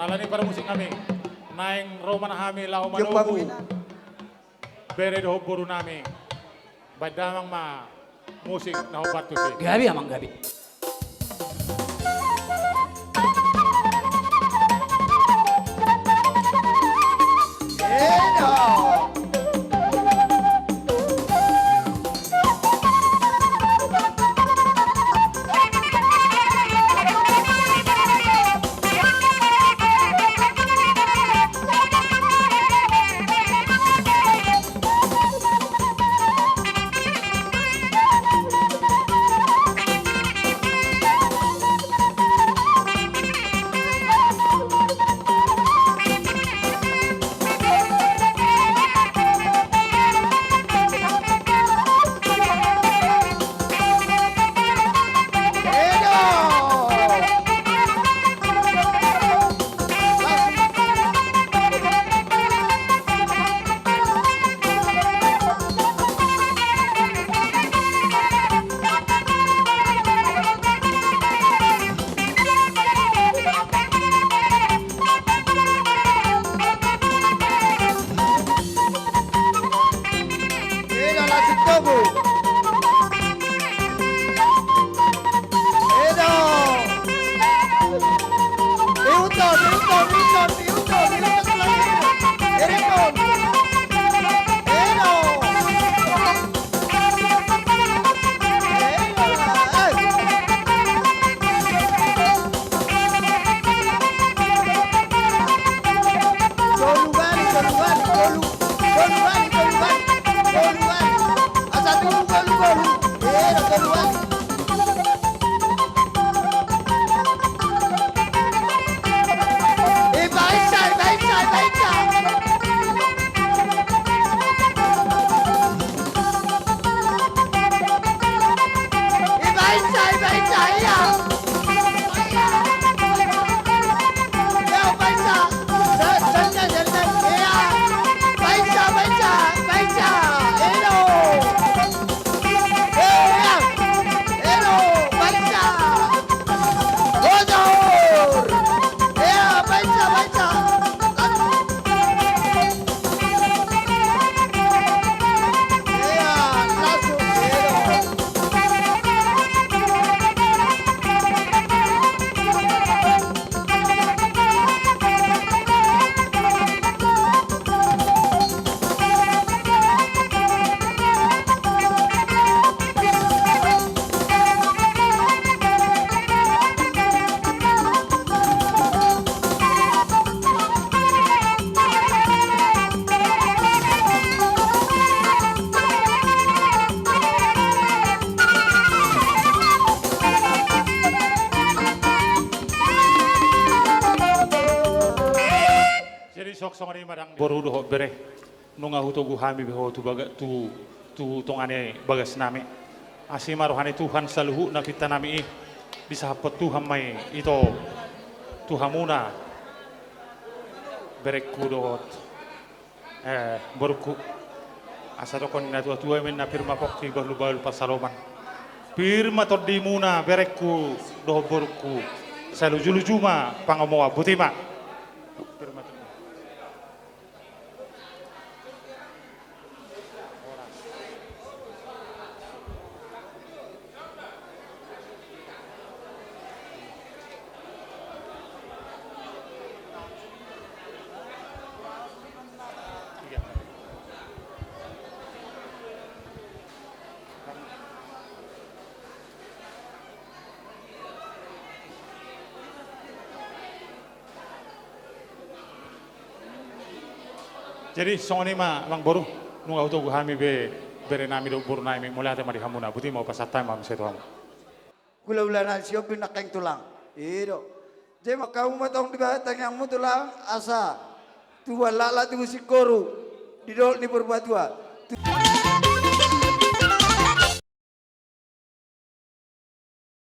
Alani para musik kami. Naing Roman Hami lau Yung manubu. baguhin na. Bere do buru nami. Badamang ma musik na obat tu si. Gabi amang gabi. Jadi sok song ni madang boru do bere. Nunga huto gu hami beho tu baga tu tongane bagas nami. Asima rohani Tuhan saluhu na kita nami bisa Tuhan mai ito Tuhamuna berekku dohot borku asa dokon na tua men na firma pokti balu pasaloman firma toddi muna berekku doh borku salu julujuma pangomoa butima firma toddi. Jadi song ni ma lang boru nung auto guhami be bere nami do boru nami mulai ate mari hamuna buti mau pasatay mam seto ham. Gula-gula na siyo pinakeng tulang. Iro. Jadi makau matong di batang yang mu tulang asa. Tua lala tu si koru. Didol ni berbuat tua.